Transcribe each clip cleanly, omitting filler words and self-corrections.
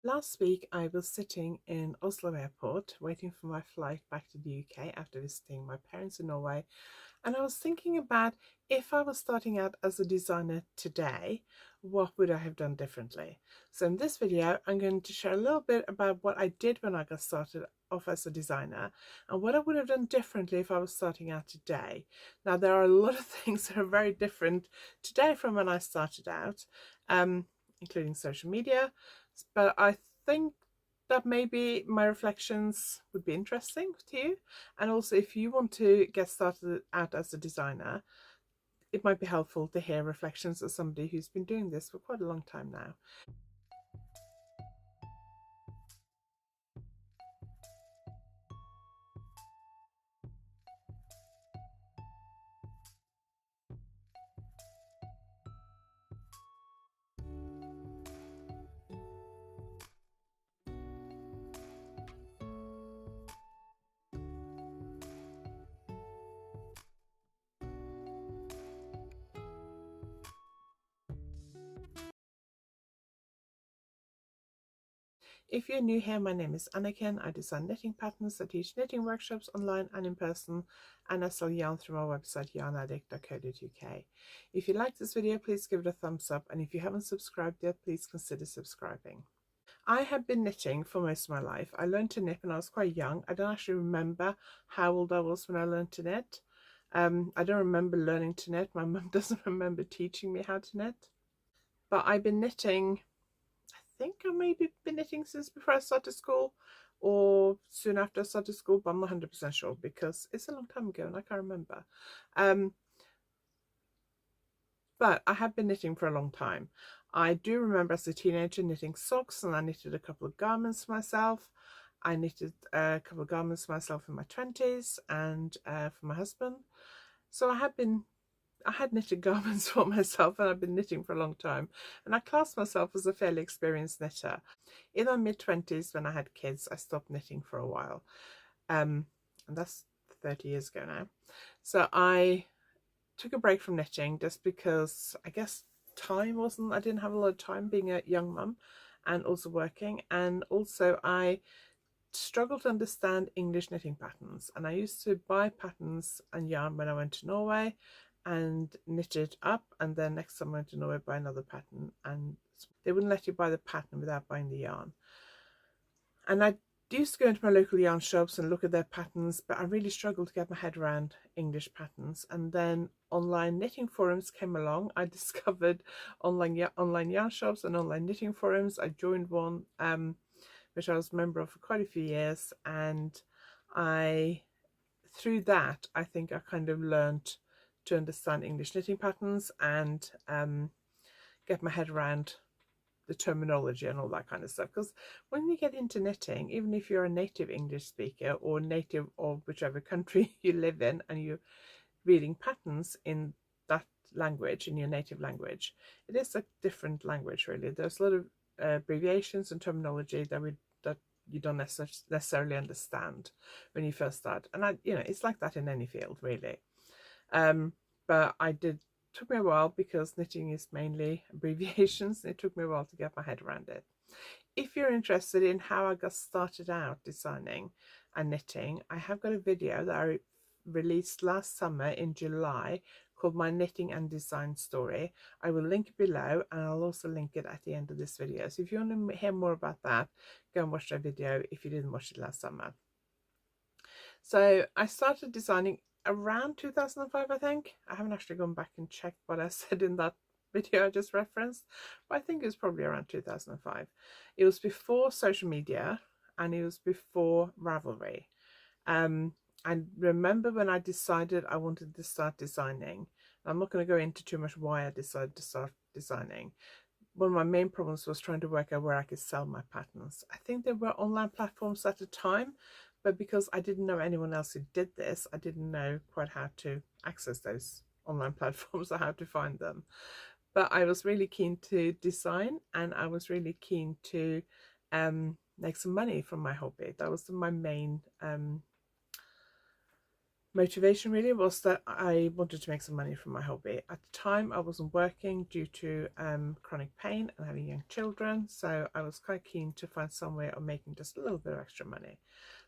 Last week I was sitting in Oslo airport waiting for my flight back to the UK after visiting my parents in Norway, and I was thinking about if I was starting out as a designer today, what would I have done differently? So in this video I'm going to share a little bit about what I did when I got started off as a designer and what I would have done differently if I was starting out today. Now there are a lot of things that are very different today from when I started out, including social media, but I think that maybe my reflections would be interesting to you. And also, if you want to get started out as a designer, it might be helpful to hear reflections of somebody who's been doing this for quite a long time now. If you're new here, my name is Anniken. I design knitting patterns. I teach knitting workshops online and in person, and I sell yarn through my website yarnaddict.co.uk. If you like this video, please give it a thumbs up, and if you haven't subscribed yet, please consider subscribing. I have been knitting for most of my life. I learned to knit when I was quite young. I don't actually remember how old I was when I learned to knit. I don't remember learning to knit. My mum doesn't remember teaching me how to knit. But I've been knitting, I think I maybe been knitting since before I started school or soon after I started school, but I'm not 100% sure because it's a long time ago and I can't remember. Um, but I have been knitting for a long time. I do remember as a teenager knitting socks, and I knitted a couple of garments myself. I knitted a couple of garments myself in my 20s and for my husband. So I had knitted garments for myself, and I've been knitting for a long time. And I class myself as a fairly experienced knitter. In my mid-20s, when I had kids, I stopped knitting for a while. And that's 30 years ago now. So I took a break from knitting just because I guess I didn't have a lot of time being a young mum and also working, and also I struggled to understand English knitting patterns, and I used to buy patterns and yarn when I went to Norway and knit it up, and then next time I went to Norway buy another pattern, and they wouldn't let you buy the pattern without buying the yarn. And I used to go into my local yarn shops and look at their patterns, but I really struggled to get my head around English patterns. And then online knitting forums came along. I discovered online yarn shops and online knitting forums. I joined one, which I was a member of for quite a few years, and through that, I think I kind of learned to understand English knitting patterns and get my head around the terminology and all that kind of stuff. Because when you get into knitting, even if you're a native English speaker or native of whichever country you live in, and you're reading patterns in that language, in your native language, it is a different language really. There's a lot of abbreviations and terminology that you don't necessarily understand when you first start, and it's like that in any field really. But took me a while because knitting is mainly abbreviations. It took me a while to get my head around it. If you're interested in how I got started out designing and knitting, I have got a video that I released last summer in July called My Knitting and Design Story. I will link it below, and I'll also link it at the end of this video. So if you want to hear more about that, go and watch that video if you didn't watch it last summer. So I started designing around 2005, I think. I haven't actually gone back and checked what I said in that video I just referenced, but I think it was probably around 2005. It was before social media and it was before Ravelry. I remember when I decided I wanted to start designing. I'm not going to go into too much why I decided to start designing. One of my main problems was trying to work out where I could sell my patterns. I think there were online platforms at the time, but because I didn't know anyone else who did this, I didn't know quite how to access those online platforms or how to find them. But I was really keen to design, and I was really keen to make some money from my hobby. That was my main motivation really was that I wanted to make some money from my hobby. At the time I wasn't working due to chronic pain and having young children, so I was quite keen to find some way of making just a little bit of extra money.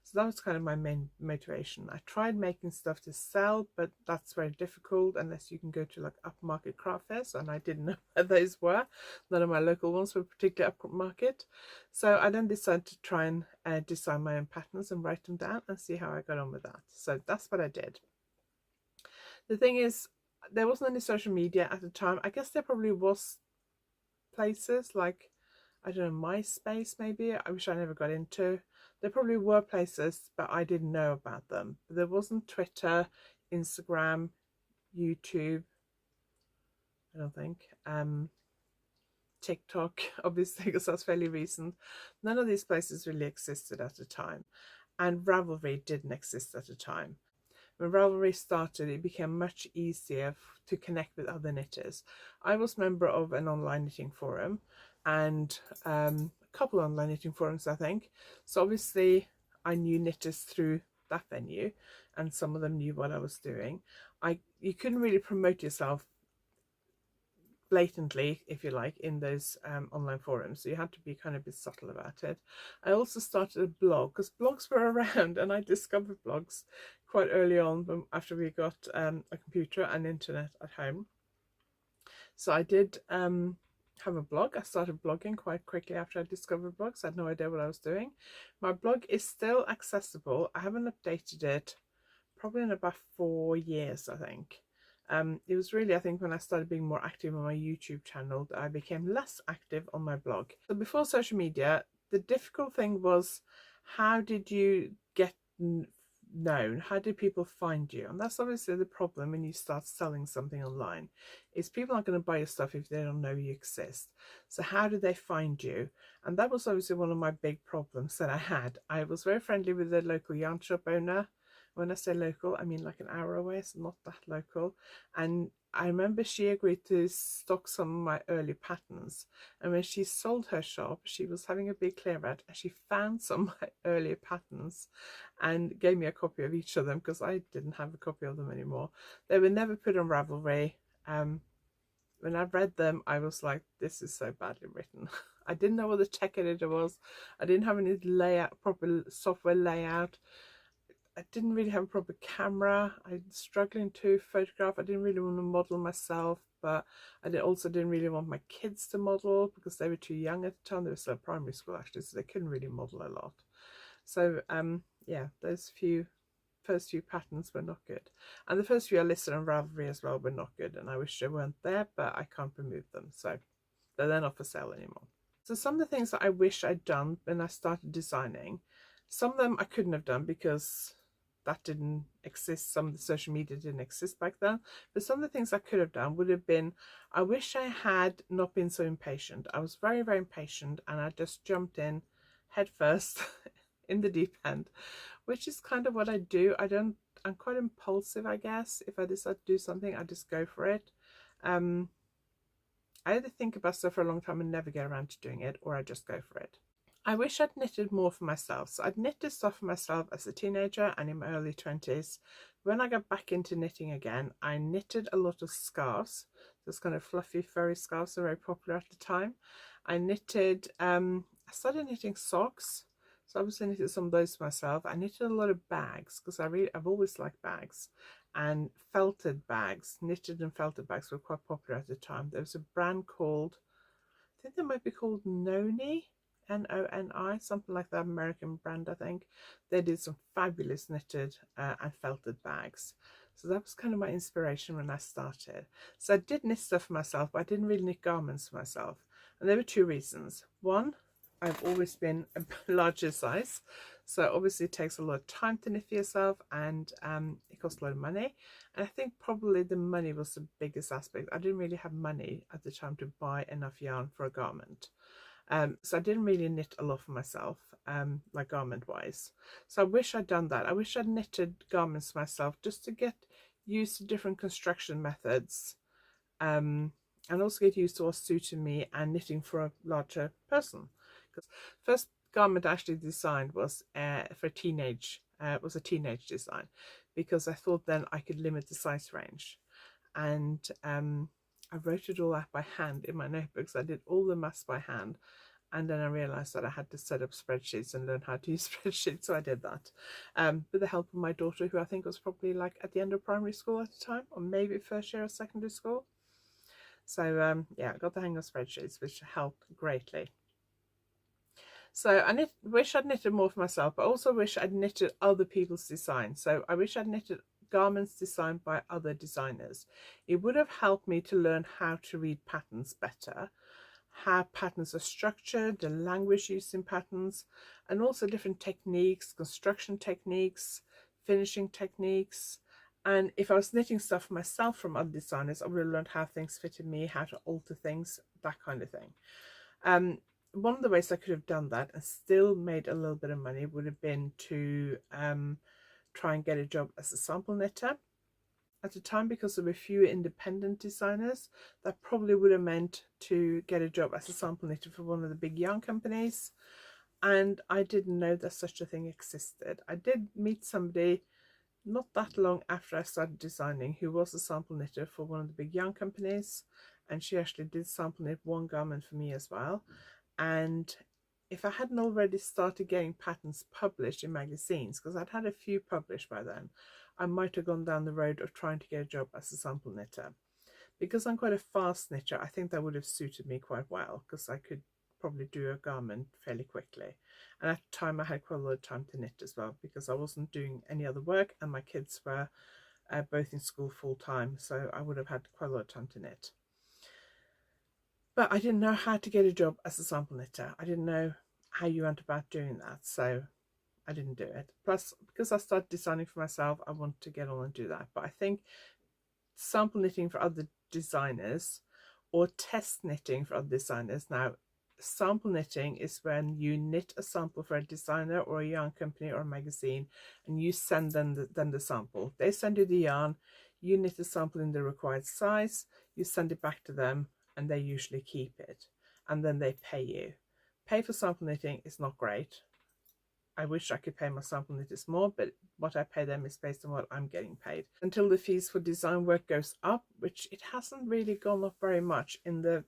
So that was kind of my main motivation. I tried making stuff to sell, but that's very difficult unless you can go to like upmarket craft fairs, and I didn't know where those were. None of my local ones were particularly upmarket. So I then decided to try and design my own patterns and write them down and see how I got on with that. So that's what I did. The thing is, there wasn't any social media at the time. I guess there probably was places like, I don't know, MySpace maybe. I wish I never got into. There probably were places, but I didn't know about them. But there wasn't Twitter, Instagram, YouTube, I don't think. TikTok, obviously, because that's fairly recent. None of these places really existed at the time. And Ravelry didn't exist at the time. When Ravelry started, it became much easier to connect with other knitters. I was a member of an online knitting forum and a couple of online knitting forums, I think. So obviously I knew knitters through that venue, and some of them knew what I was doing. You couldn't really promote yourself blatantly, if you like, in those online forums, so you had to be kind of a bit subtle about it. I also started a blog because blogs were around, and I discovered blogs quite early on after we got a computer and internet at home. So I did have a blog. I started blogging quite quickly after I discovered blogs. I had no idea what I was doing. My blog is still accessible. I haven't updated it probably in about 4 years, I think. It was really, I think, when I started being more active on my YouTube channel that I became less active on my blog. So before social media, the difficult thing was, how did you get known? How did people find you? And that's obviously the problem when you start selling something online, is people aren't going to buy your stuff if they don't know you exist. So how do they find you? And that was obviously one of my big problems that I had. I was very friendly with the local yarn shop owner. When I say local, I mean like an hour away, so not that local. And I remember she agreed to stock some of my early patterns. And when she sold her shop, she was having a big clear out, and she found some of my earlier patterns and gave me a copy of each of them because I didn't have a copy of them anymore. They were never put on Ravelry. When I read them, I was like, this is so badly written. I didn't know what the tech editor was. I didn't have any proper software layout. I didn't really have a proper camera. I was struggling to photograph. I didn't really want to model myself, but I also didn't really want my kids to model because they were too young at the time. They were still primary school actually, so they couldn't really model a lot. So yeah, those first few patterns were not good, and the first few I listed on Ravelry as well were not good, and I wish they weren't there, but I can't remove them, so they're not for sale anymore. So some of the things that I wish I'd done when I started designing, some of them I couldn't have done because that didn't exist. Some of the social media didn't exist back then. But some of the things I could have done would have been, I wish I had not been so impatient. I was very, very impatient, and I just jumped in head first in the deep end, which is kind of what I do. I'm quite impulsive, I guess. If I decide to do something, I just go for it. I either think about stuff for a long time and never get around to doing it, or I just go for it. I wish I'd knitted more for myself. So I'd knitted stuff for myself as a teenager and in my early 20s. When I got back into knitting again, I knitted a lot of scarves. Those kind of fluffy, furry scarves are very popular at the time. I knitted, I started knitting socks. So I obviously knitted some of those myself. I knitted a lot of bags because I've always liked bags. And felted bags, knitted and felted bags were quite popular at the time. There was a brand called, I think they might be called Noni. Noni, something like that, American brand, I think. They did some fabulous knitted and felted bags. So that was kind of my inspiration when I started. So I did knit stuff for myself, but I didn't really knit garments for myself. And there were two reasons. One, I've always been a larger size. So obviously it takes a lot of time to knit for yourself, and it costs a lot of money. And I think probably the money was the biggest aspect. I didn't really have money at the time to buy enough yarn for a garment. So I didn't really knit a lot for myself, like garment wise. So I wish I'd done that. I wish I'd knitted garments myself just to get used to different construction methods, and also get used to what suited me and knitting for a larger person. Because first garment I actually designed was for teenage. It was a teenage design. because I thought then I could limit the size range. And I wrote it all out by hand in my notebooks. I did all the maths by hand, and then I realised that I had to set up spreadsheets and learn how to use spreadsheets, so I did that with the help of my daughter, who I think was probably like at the end of primary school at the time, or maybe first year of secondary school. So yeah, I got the hang of spreadsheets, which helped greatly. So I wish I'd knitted more for myself, but also wish I'd knitted other people's designs. So I wish I'd knitted garments designed by other designers. It would have helped me to learn how to read patterns better, how patterns are structured, the language used in patterns, and also different techniques, construction techniques, finishing techniques. And if I was knitting stuff for myself from other designers, I would have learned how things fitted me, how to alter things, that kind of thing. One of the ways I could have done that and still made a little bit of money would have been to try and get a job as a sample knitter. At the time, because there were fewer independent designers, that probably would have meant to get a job as a sample knitter for one of the big yarn companies. And I didn't know that such a thing existed. I did meet somebody not that long after I started designing who was a sample knitter for one of the big yarn companies, and she actually did sample knit one garment for me as well. And if I hadn't already started getting patterns published in magazines, because I'd had a few published by then, I might have gone down the road of trying to get a job as a sample knitter. Because I'm quite a fast knitter, I think that would have suited me quite well, because I could probably do a garment fairly quickly. And at the time I had quite a lot of time to knit as well, because I wasn't doing any other work and my kids were both in school full time, so I would have had quite a lot of time to knit. But I didn't know how to get a job as a sample knitter. I didn't know how you went about doing that, so I didn't do it. Plus, because I started designing for myself, I wanted to get on and do that. But I think sample knitting for other designers or test knitting for other designers. Now, sample knitting is when you knit a sample for a designer or a yarn company or a magazine, and you send them the sample. They send you the yarn, you knit the sample in the required size, you send it back to them, and they usually keep it, and then they pay you. Pay for sample knitting is not great. I wish I could pay my sample knitters more, but what I pay them is based on what I'm getting paid. Until the fees for design work goes up, which it hasn't really gone up very much in the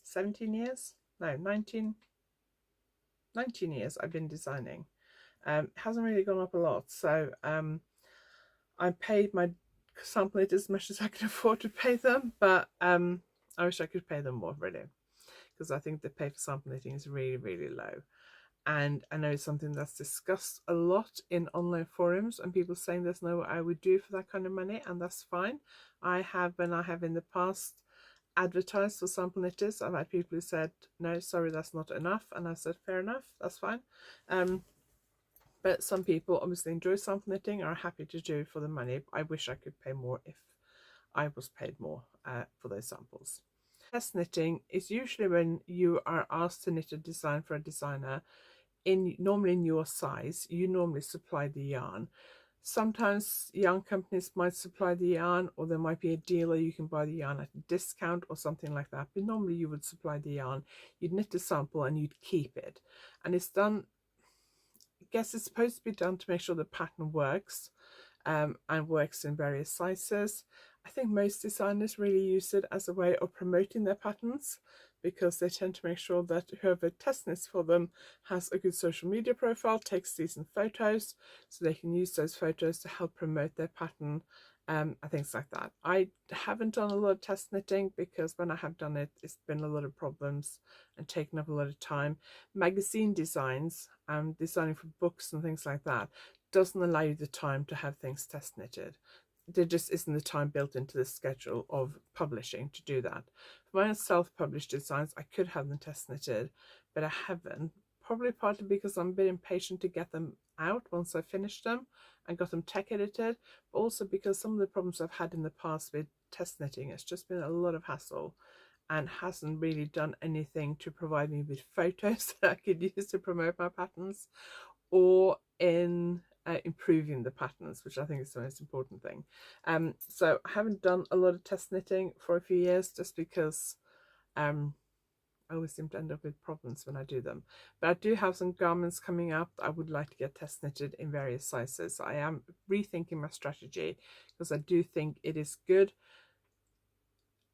17 years? No, 19 years I've been designing. It hasn't really gone up a lot. So I paid my sample knitters as much as I can afford to pay them, but I wish I could pay them more, really, because I think the pay for sample knitting is really, really low. And I know it's something that's discussed a lot in online forums, and people saying there's no what I would do for that kind of money, and that's fine. I have in the past advertised for sample knitters. I've had people who said, no, sorry, that's not enough, and I said, fair enough, that's fine. But some people obviously enjoy sample knitting and are happy to do it for the money. I wish I could pay more if I was paid more for those samples. Test knitting is usually when you are asked to knit a design for a designer normally in your size. You normally supply the yarn. Sometimes yarn companies might supply the yarn, or there might be a dealer you can buy the yarn at a discount or something like that, but normally you would supply the yarn, you'd knit a sample and you'd keep it. And it's done, I guess it's supposed to be done to make sure the pattern works, and works in various sizes. I think most designers really use it as a way of promoting their patterns, because they tend to make sure that whoever tests knits for them has a good social media profile, takes decent photos, so they can use those photos to help promote their pattern, and things like that. I haven't done a lot of test knitting, because when I have done it, it's been a lot of problems and taken up a lot of time. Magazine designs and designing for books and things like that doesn't allow you the time to have things test knitted. There just isn't the time built into the schedule of publishing to do that. For my own self-published designs, I could have them test knitted, but I haven't, probably partly because I'm a bit impatient to get them out once I finished them and got them tech edited, but also because some of the problems I've had in the past with test knitting, it's just been a lot of hassle and hasn't really done anything to provide me with photos that I could use to promote my patterns, or in improving the patterns, which I think is the most important thing. So I haven't done a lot of test knitting for a few years, just because I always seem to end up with problems when I do them. But I do have some garments coming up that I would like to get test knitted in various sizes. So I am rethinking my strategy because I do think it is good,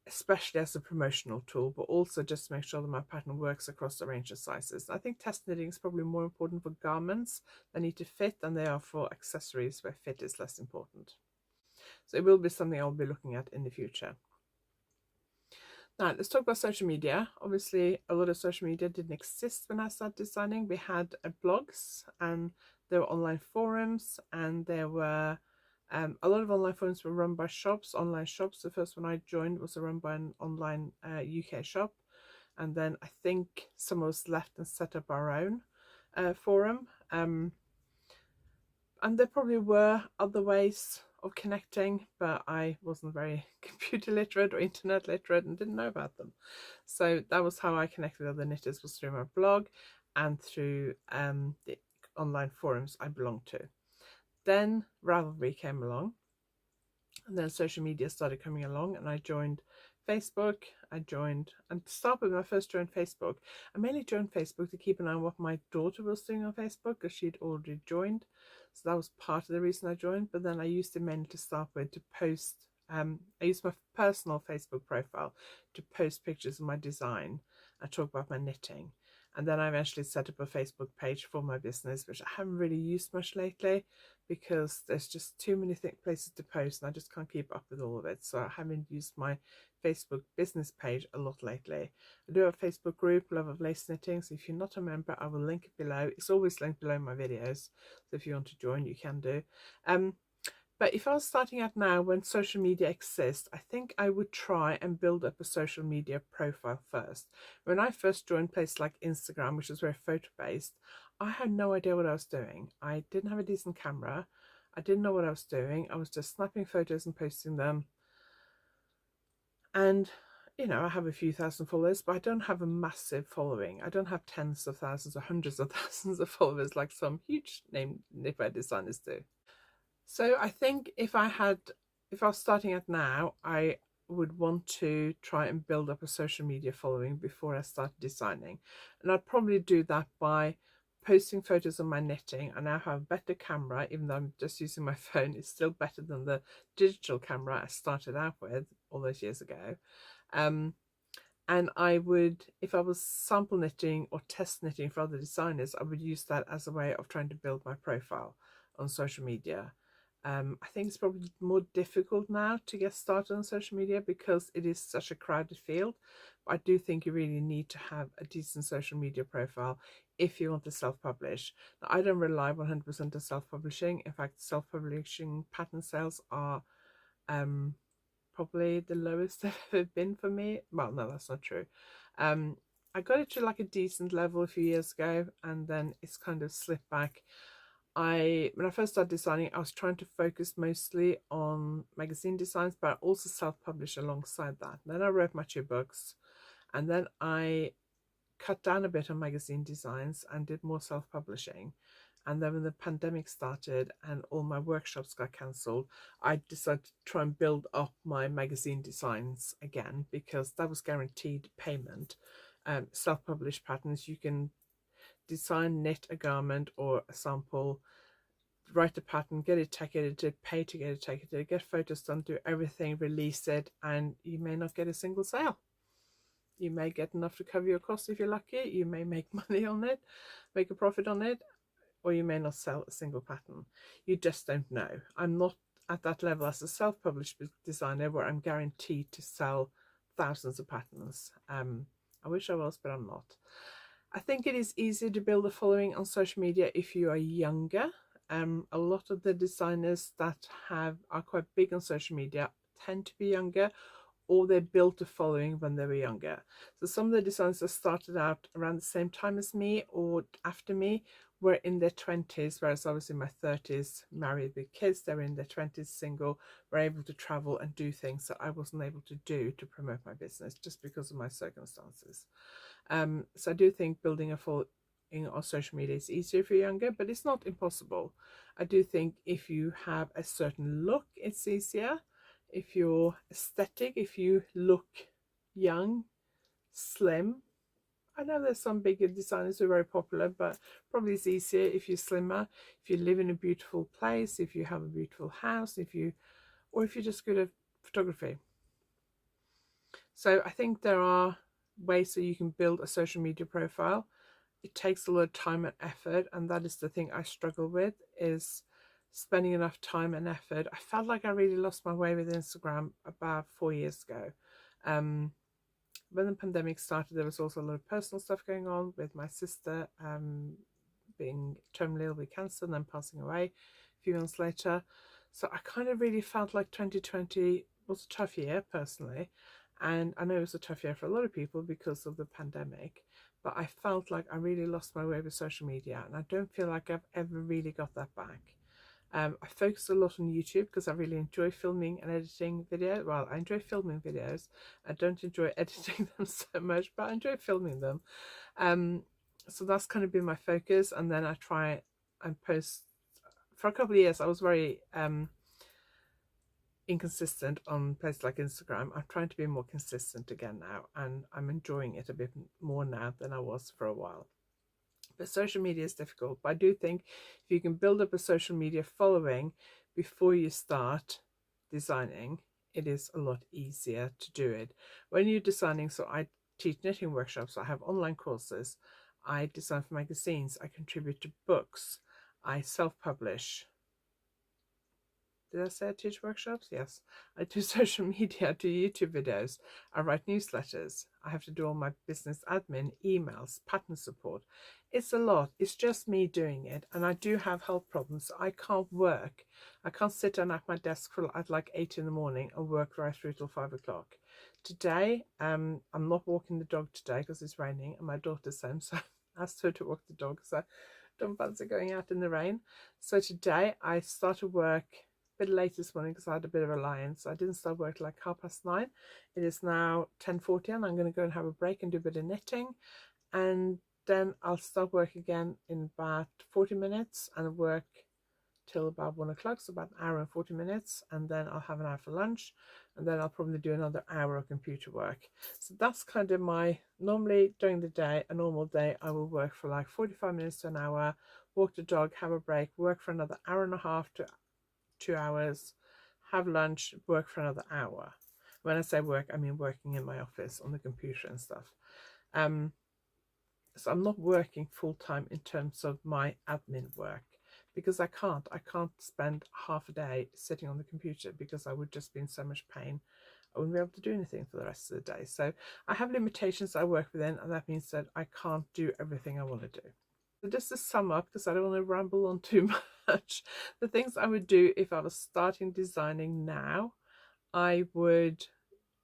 especially as a promotional tool, but also just to make sure that my pattern works across a range of sizes. I think test knitting is probably more important for garments that need to fit than they are for accessories where fit is less important. So it will be something I'll be looking at in the future. Now, let's talk about social media. Obviously, a lot of social media didn't exist when I started designing. We had blogs, and there were online forums, and there were a lot of online forums were run by shops, online shops. The first one I joined was run by an online UK shop, and then I think some of us left and set up our own forum. And there probably were other ways of connecting, but I wasn't very computer literate or internet literate and didn't know about them. So that was how I connected with other knitters, was through my blog and through the online forums I belonged to. Then Ravelry came along, and then social media started coming along, and I joined Facebook. And to start with, when I first joined Facebook, I mainly joined Facebook to keep an eye on what my daughter was doing on Facebook, because she'd already joined. So that was part of the reason I joined. But then I used it mainly to start with to post. I used my personal Facebook profile to post pictures of my design and talk about my knitting. And then I eventually set up a Facebook page for my business, which I haven't really used much lately because there's just too many places to post and I just can't keep up with all of it. So I haven't used my Facebook business page a lot lately. I do have a Facebook group, Love of Lace Knitting. So if you're not a member, I will link it below. It's always linked below my videos. So if you want to join, you can do. But if I was starting out now when social media exists, I think I would try and build up a social media profile first. When I first joined places like Instagram, which was very photo based, I had no idea what I was doing. I didn't have a decent camera. I didn't know what I was doing. I was just snapping photos and posting them. And, you know, I have a few thousand followers, but I don't have a massive following. I don't have tens of thousands or hundreds of thousands of followers like some huge name knitwear designers do. So I think if I was starting out now, I would want to try and build up a social media following before I started designing. And I'd probably do that by posting photos of my knitting. I now have a better camera, even though I'm just using my phone. It's still better than the digital camera I started out with all those years ago. And I would, if I was sample knitting or test knitting for other designers, I would use that as a way of trying to build my profile on social media. I think it's probably more difficult now to get started on social media because it is such a crowded field. But I do think you really need to have a decent social media profile if you want to self-publish. Now, I don't rely 100% on self-publishing. In fact, self-publishing pattern sales are probably the lowest they've ever been for me. Well, no, that's not true. I got it to like a decent level a few years ago, and then it's kind of slipped back. When I first started designing, I was trying to focus mostly on magazine designs, but I also self-published alongside that. And then I wrote my 2 books, and then I cut down a bit on magazine designs and did more self-publishing. And then when the pandemic started and all my workshops got cancelled, I decided to try and build up my magazine designs again because that was guaranteed payment. Self-published patterns, you can design, knit a garment or a sample, write a pattern, get it tech edited, pay to get it tech edited, get photos done, do everything, release it, and you may not get a single sale. You may get enough to cover your costs if you're lucky. You may make money on it, make a profit on it, or you may not sell a single pattern. You just don't know. I'm not at that level as a self-published designer where I'm guaranteed to sell thousands of patterns. I wish I was, but I'm not. I think it is easier to build a following on social media if you are younger. A lot of the designers that are quite big on social media tend to be younger, or they built a following when they were younger. So some of the designers that started out around the same time as me or after me were in their 20s, whereas I was in my 30s, married with kids. They were in their 20s, single, were able to travel and do things that I wasn't able to do to promote my business just because of my circumstances. So I do think building a following on social media is easier if you're younger, but it's not impossible. I do think if you have a certain look, it's easier. If you're aesthetic, if you look young, slim, I know there's some bigger designers who are very popular, but probably it's easier if you're slimmer, if you live in a beautiful place, if you have a beautiful house, or if you're just good at photography. So I think there are ways that you can build a social media profile. It takes a lot of time and effort, and that is the thing I struggle with, is spending enough time and effort. I felt like I really lost my way with Instagram about 4 years ago. When the pandemic started, there was also a lot of personal stuff going on with my sister being terminally ill with cancer and then passing away a few months later. So I kind of really felt like 2020 was a tough year personally. And I know it was a tough year for a lot of people because of the pandemic, but I felt like I really lost my way with social media, and I don't feel like I've ever really got that back. I focus a lot on YouTube because I really enjoy filming and editing videos. Well, I enjoy filming videos. I don't enjoy editing them so much, but I enjoy filming them. So that's kind of been my focus. And then I try and post. For a couple of years, I was very inconsistent on places like Instagram. I'm trying to be more consistent again now, and I'm enjoying it a bit more now than I was for a while. But social media is difficult. But I do think if you can build up a social media following before you start designing, it is a lot easier to do it. When you're designing, so I teach knitting workshops, I have online courses, I design for magazines, I contribute to books, I self-publish. Did I say I teach workshops? Yes. I do social media, I do YouTube videos, I write newsletters, I have to do all my business admin, emails, pattern support. It's a lot. It's just me doing it. And I do have health problems. So I can't work. I can't sit down at my desk at like 8 in the morning and work right through till 5 o'clock. Today, I'm not walking the dog today because it's raining and my daughter's home. So I asked her to walk the dog because I don't fancy going out in the rain. So today I started work bit late this morning because I had a bit of a lie-in, so I didn't start work like 9:30. It is now 10:40 and I'm going to go and have a break and do a bit of knitting, and then I'll start work again in about 40 minutes and work till about 1 o'clock, so about an hour and 40 minutes, and then I'll have an hour for lunch, and then I'll probably do another hour of computer work. So that's kind of my, normally during the day, a normal day, I will work for like 45 minutes to an hour, walk the dog, have a break, work for another hour and a half to 2 hours, have lunch, work for another hour. When I say work, I mean working in my office on the computer and stuff. So I'm not working full-time in terms of my admin work because I can't spend half a day sitting on the computer because I would just be in so much pain. I wouldn't be able to do anything for the rest of the day. So I have limitations I work within, and that means that I can't do everything I want to do. So just to sum up, because I don't want to ramble on too much, the things I would do if I was starting designing now, I would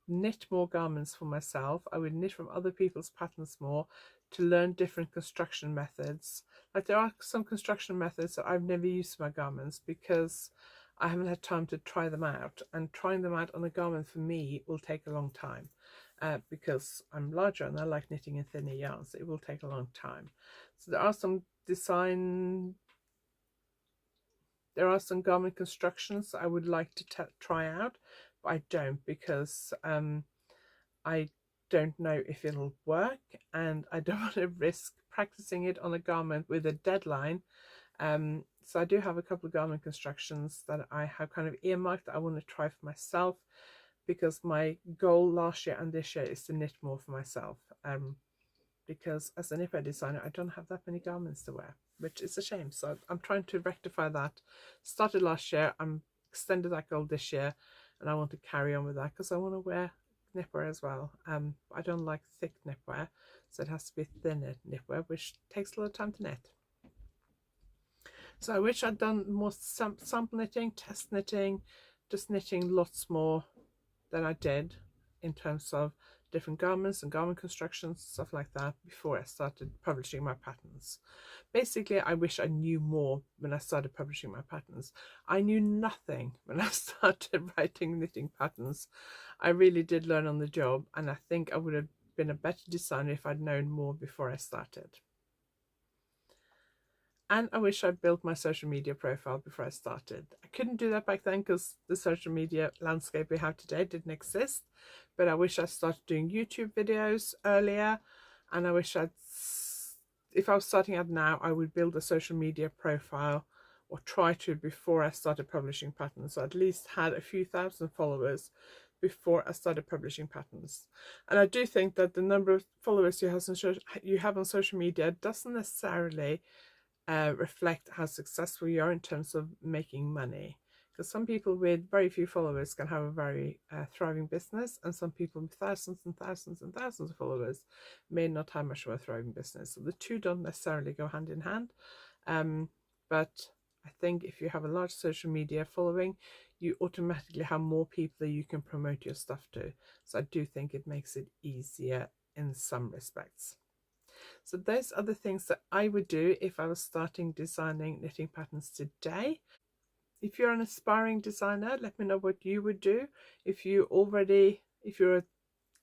knit more garments for myself. I would knit from other people's patterns more to learn different construction methods. Like there are some construction methods that I've never used for my garments because I haven't had time to try them out, and trying them out on a garment for me will take a long time because I'm larger and I like knitting in thinner yarns. It will take a long time. So there are some garment constructions I would like to try out, but I don't because I don't know if it'll work, and I don't want to risk practicing it on a garment with a deadline. So I do have a couple of garment constructions that I have kind of earmarked that I want to try for myself, because my goal last year and this year is to knit more for myself. Because as a knitwear designer, I don't have that many garments to wear, which is a shame. So I'm trying to rectify that. Started last year, I'm extended that goal this year, and I want to carry on with that because I want to wear knitwear as well. I don't like thick knitwear, so it has to be thinner knitwear, which takes a lot of time to knit. So I wish I'd done more sample knitting, test knitting, just knitting lots more than I did in terms of different garments and garment constructions, stuff like that, before I started publishing my patterns. Basically, I wish I knew more when I started publishing my patterns. I knew nothing when I started writing knitting patterns. I really did learn on the job, and I think I would have been a better designer if I'd known more before I started. And I wish I'd built my social media profile before I started. I couldn't do that back then because the social media landscape we have today didn't exist. But I wish I started doing YouTube videos earlier. and I wish if I was starting out now, I would build a social media profile, or try to, before I started publishing patterns. So at least had a few thousand followers before I started publishing patterns. And I do think that the number of followers you have on social media doesn't necessarily reflect how successful you are in terms of making money. Because some people with very few followers can have a very thriving business, and some people with thousands and thousands and thousands of followers may not have much of a thriving business. So the two don't necessarily go hand in hand. But I think if you have a large social media following, you automatically have more people that you can promote your stuff to. So I do think it makes it easier in some respects. So those are the things that I would do if I was starting designing knitting patterns today. If you're an aspiring designer, let me know what you would do. If you're an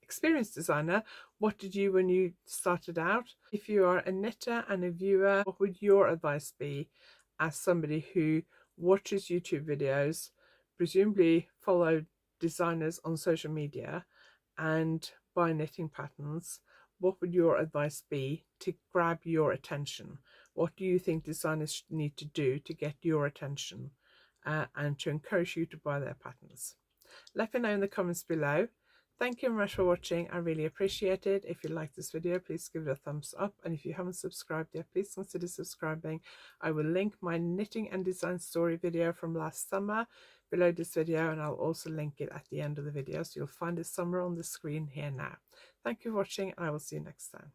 experienced designer, what did you when you started out? If you are a knitter and a viewer, what would your advice be as somebody who watches YouTube videos, presumably follow designers on social media, and buy knitting patterns? What would your advice be to grab your attention? What do you think designers need to do to get your attention and to encourage you to buy their patterns? Let me know in the comments below. Thank you very much for watching. I really appreciate it. If you like this video, please give it a thumbs up. And if you haven't subscribed yet, please consider subscribing. I will link my knitting and design story video from last summer below this video, and I'll also link it at the end of the video. So you'll find it somewhere on the screen here now. Thank you for watching, and I will see you next time.